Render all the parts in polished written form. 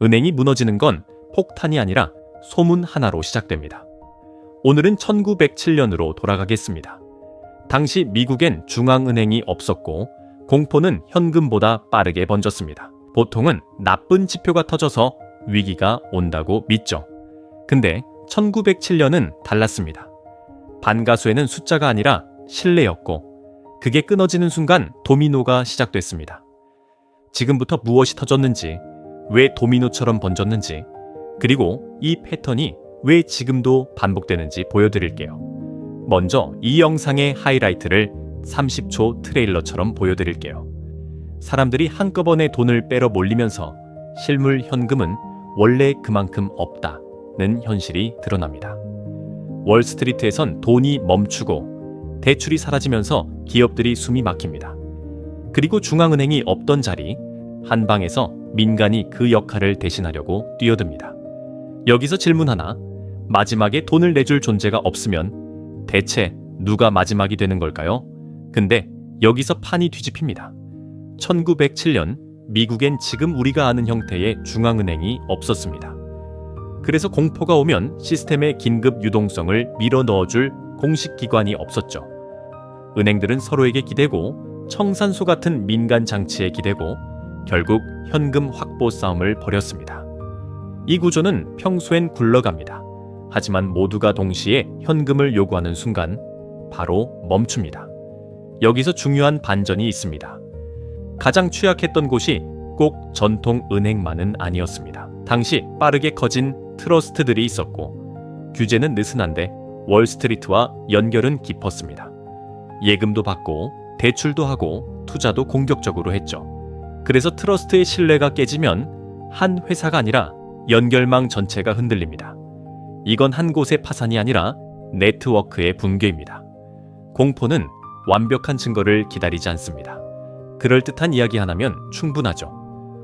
은행이 무너지는 건 폭탄이 아니라 소문 하나로 시작됩니다. 오늘은 1907년으로 돌아가겠습니다. 당시 미국엔 중앙은행이 없었고 공포는 현금보다 빠르게 번졌습니다. 보통은 나쁜 지표가 터져서 위기가 온다고 믿죠. 근데 1907년은 달랐습니다. 반가수에는 숫자가 아니라 신뢰였고 그게 끊어지는 순간 도미노가 시작됐습니다. 지금부터 무엇이 터졌는지, 왜 도미노처럼 번졌는지, 그리고 이 패턴이 왜 지금도 반복되는지 보여드릴게요. 먼저 이 영상의 하이라이트를 30초 트레일러처럼 보여드릴게요. 사람들이 한꺼번에 돈을 빼러 몰리면서 실물 현금은 원래 그만큼 없다는 현실이 드러납니다. 월스트리트에선 돈이 멈추고 대출이 사라지면서 기업들이 숨이 막힙니다. 그리고 중앙은행이 없던 자리, 한방에서 민간이 그 역할을 대신하려고 뛰어듭니다. 여기서 질문 하나, 마지막에 돈을 내줄 존재가 없으면 대체 누가 마지막이 되는 걸까요? 근데 여기서 판이 뒤집힙니다. 1907년 미국엔 지금 우리가 아는 형태의 중앙은행이 없었습니다. 그래서 공포가 오면 시스템의 긴급 유동성을 밀어 넣어줄 공식 기관이 없었죠. 은행들은 서로에게 기대고 청산소 같은 민간 장치에 기대고 결국 현금 확보 싸움을 벌였습니다. 이 구조는 평소엔 굴러갑니다. 하지만 모두가 동시에 현금을 요구하는 순간 바로 멈춥니다. 여기서 중요한 반전이 있습니다. 가장 취약했던 곳이 꼭 전통 은행만은 아니었습니다. 당시 빠르게 커진 트러스트들이 있었고 규제는 느슨한데 월스트리트와 연결은 깊었습니다. 예금도 받고 대출도 하고 투자도 공격적으로 했죠. 그래서 트러스트의 신뢰가 깨지면 한 회사가 아니라 연결망 전체가 흔들립니다. 이건 한 곳의 파산이 아니라 네트워크의 붕괴입니다. 공포는 완벽한 증거를 기다리지 않습니다. 그럴듯한 이야기 하나면 충분하죠.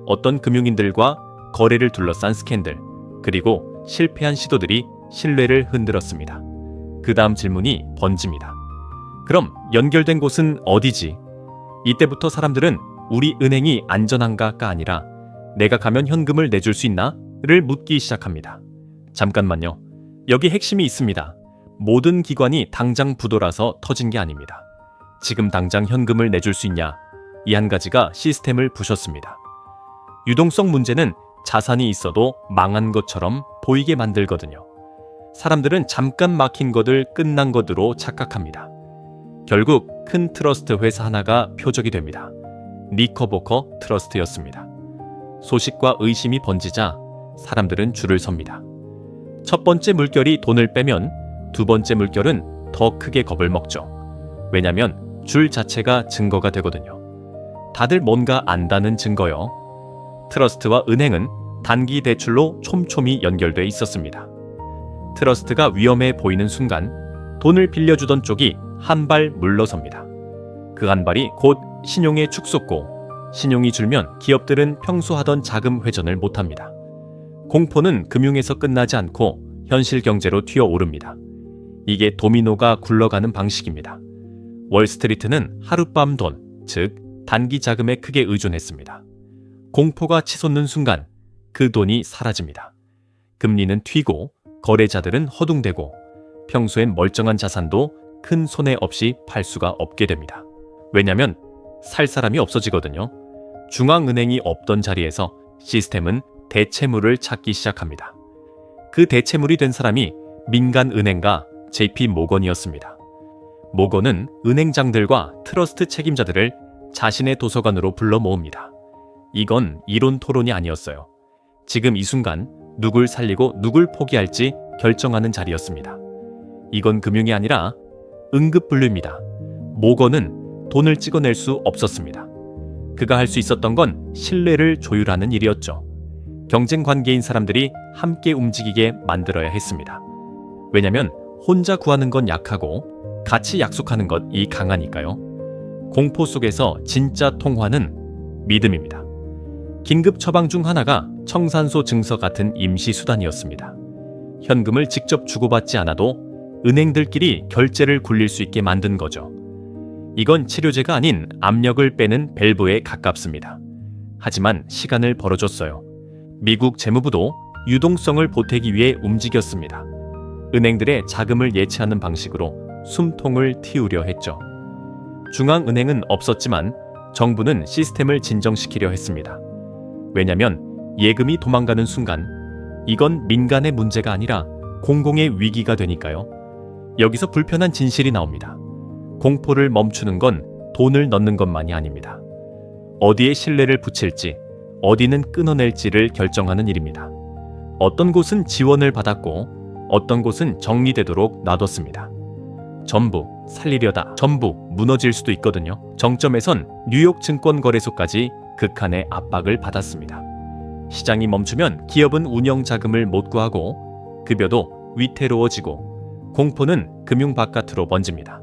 어떤 금융인들과 거래를 둘러싼 스캔들, 그리고 실패한 시도들이 신뢰를 흔들었습니다. 그 다음 질문이 번집니다. 그럼 연결된 곳은 어디지? 이때부터 사람들은 우리 은행이 안전한가가 아니라 내가 가면 현금을 내줄 수 있나? 를 묻기 시작합니다. 잠깐만요. 여기 핵심이 있습니다. 모든 기관이 당장 부도라서 터진 게 아닙니다. 지금 당장 현금을 내줄 수 있냐? 이 한 가지가 시스템을 부셨습니다. 유동성 문제는 자산이 있어도 망한 것처럼 보이게 만들거든요. 사람들은 잠깐 막힌 것을 끝난 것으로 착각합니다. 결국 큰 트러스트 회사 하나가 표적이 됩니다. 니커보커 트러스트였습니다. 소식과 의심이 번지자 사람들은 줄을 섭니다. 첫 번째 물결이 돈을 빼면 두 번째 물결은 더 크게 겁을 먹죠. 왜냐면 줄 자체가 증거가 되거든요. 다들 뭔가 안다는 증거요. 트러스트와 은행은 단기 대출로 촘촘히 연결돼 있었습니다. 트러스트가 위험해 보이는 순간 돈을 빌려주던 쪽이 한 발 물러섭니다. 그 한 발이 곧 신용의 축소고, 신용이 줄면 기업들은 평소 하던 자금 회전을 못합니다. 공포는 금융에서 끝나지 않고 현실 경제로 튀어오릅니다. 이게 도미노가 굴러가는 방식입니다. 월스트리트는 하룻밤 돈, 즉 단기 자금에 크게 의존했습니다. 공포가 치솟는 순간 그 돈이 사라집니다. 금리는 튀고 거래자들은 허둥대고 평소엔 멀쩡한 자산도 큰 손해 없이 팔 수가 없게 됩니다. 왜냐면 살 사람이 없어지거든요. 중앙은행이 없던 자리에서 시스템은 대체물을 찾기 시작합니다. 그 대체물이 된 사람이 민간은행가 JP 모건이었습니다. 모건은 은행장들과 트러스트 책임자들을 자신의 도서관으로 불러 모읍니다. 이건 이론 토론이 아니었어요. 지금 이 순간 누굴 살리고 누굴 포기할지 결정하는 자리였습니다. 이건 금융이 아니라 응급분류입니다. 모건은 돈을 찍어낼 수 없었습니다. 그가 할 수 있었던 건 신뢰를 조율하는 일이었죠. 경쟁 관계인 사람들이 함께 움직이게 만들어야 했습니다. 왜냐면 혼자 구하는 건 약하고 같이 약속하는 것이 강하니까요. 공포 속에서 진짜 통화는 믿음입니다. 긴급 처방 중 하나가 청산소 증서 같은 임시 수단이었습니다. 현금을 직접 주고받지 않아도 은행들끼리 결제를 굴릴 수 있게 만든 거죠. 이건 치료제가 아닌 압력을 빼는 밸브에 가깝습니다. 하지만 시간을 벌어줬어요. 미국 재무부도 유동성을 보태기 위해 움직였습니다. 은행들의 자금을 예치하는 방식으로 숨통을 틔우려 했죠. 중앙은행은 없었지만 정부는 시스템을 진정시키려 했습니다. 왜냐면 예금이 도망가는 순간 이건 민간의 문제가 아니라 공공의 위기가 되니까요. 여기서 불편한 진실이 나옵니다. 공포를 멈추는 건 돈을 넣는 것만이 아닙니다. 어디에 신뢰를 붙일지, 어디는 끊어낼지를 결정하는 일입니다. 어떤 곳은 지원을 받았고 어떤 곳은 정리되도록 놔뒀습니다. 전부 살리려다 전부 무너질 수도 있거든요. 정점에선 뉴욕 증권거래소까지 극한의 압박을 받았습니다. 시장이 멈추면 기업은 운영 자금을 못 구하고 급여도 위태로워지고 공포는 금융 바깥으로 번집니다.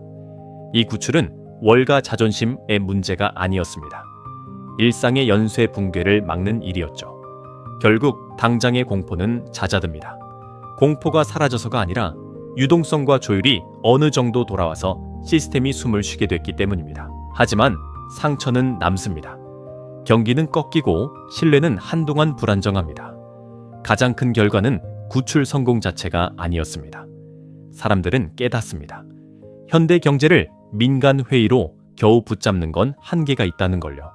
이 구출은 월가 자존심의 문제가 아니었습니다. 일상의 연쇄 붕괴를 막는 일이었죠. 결국 당장의 공포는 잦아듭니다. 공포가 사라져서가 아니라 유동성과 조율이 어느 정도 돌아와서 시스템이 숨을 쉬게 됐기 때문입니다. 하지만 상처는 남습니다. 경기는 꺾이고 신뢰는 한동안 불안정합니다. 가장 큰 결과는 구출 성공 자체가 아니었습니다. 사람들은 깨닫습니다. 현대 경제를 민간 회의로 겨우 붙잡는 건 한계가 있다는 걸요.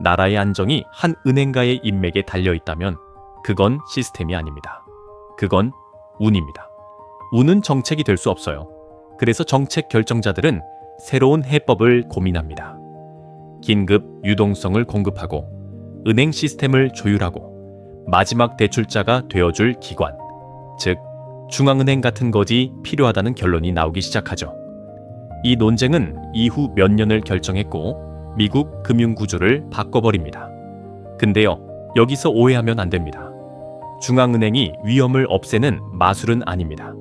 나라의 안정이 한 은행가의 인맥에 달려 있다면 그건 시스템이 아닙니다. 그건 운입니다. 운은 정책이 될 수 없어요. 그래서 정책 결정자들은 새로운 해법을 고민합니다. 긴급 유동성을 공급하고 은행 시스템을 조율하고 마지막 대출자가 되어줄 기관, 즉 중앙은행 같은 것이 필요하다는 결론이 나오기 시작하죠. 이 논쟁은 이후 몇 년을 결정했고 미국 금융구조를 바꿔버립니다. 근데요, 여기서 오해하면 안 됩니다. 중앙은행이 위험을 없애는 마술은 아닙니다.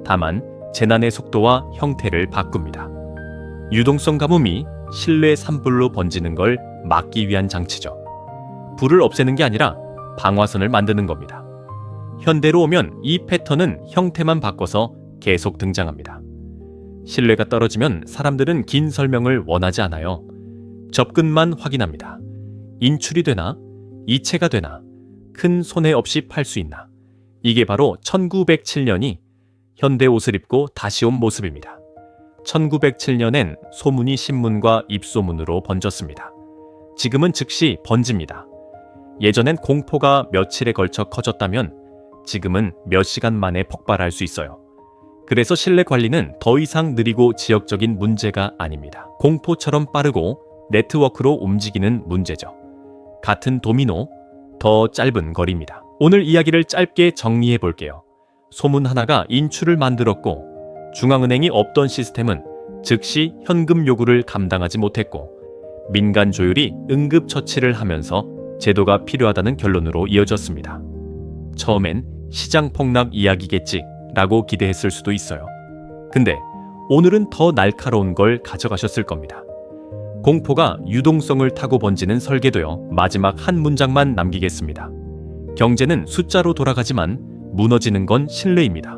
다만 재난의 속도와 형태를 바꿉니다. 유동성 가뭄이 신뢰 산불로 번지는 걸 막기 위한 장치죠. 불을 없애는 게 아니라 방화선을 만드는 겁니다. 현대로 오면 이 패턴은 형태만 바꿔서 계속 등장합니다. 신뢰가 떨어지면 사람들은 긴 설명을 원하지 않아요. 접근만 확인합니다. 인출이 되나? 이체가 되나? 큰 손해 없이 팔 수 있나? 이게 바로 1907년이 현대 옷을 입고 다시 온 모습입니다. 1907년엔 소문이 신문과 입소문으로 번졌습니다. 지금은 즉시 번집니다. 예전엔 공포가 며칠에 걸쳐 커졌다면 지금은 몇 시간 만에 폭발할 수 있어요. 그래서 신뢰 관리는 더 이상 느리고 지역적인 문제가 아닙니다. 공포처럼 빠르고 네트워크로 움직이는 문제죠. 같은 도미노, 더 짧은 거리입니다. 오늘 이야기를 짧게 정리해 볼게요. 소문 하나가 인출을 만들었고 중앙은행이 없던 시스템은 즉시 현금 요구를 감당하지 못했고 민간 조율이 응급처치를 하면서 제도가 필요하다는 결론으로 이어졌습니다. 처음엔 시장 폭락 이야기겠지 라고 기대했을 수도 있어요. 근데 오늘은 더 날카로운 걸 가져가셨을 겁니다. 공포가 유동성을 타고 번지는 설계도요. 마지막 한 문장만 남기겠습니다. 경제는 숫자로 돌아가지만 무너지는 건 신뢰입니다.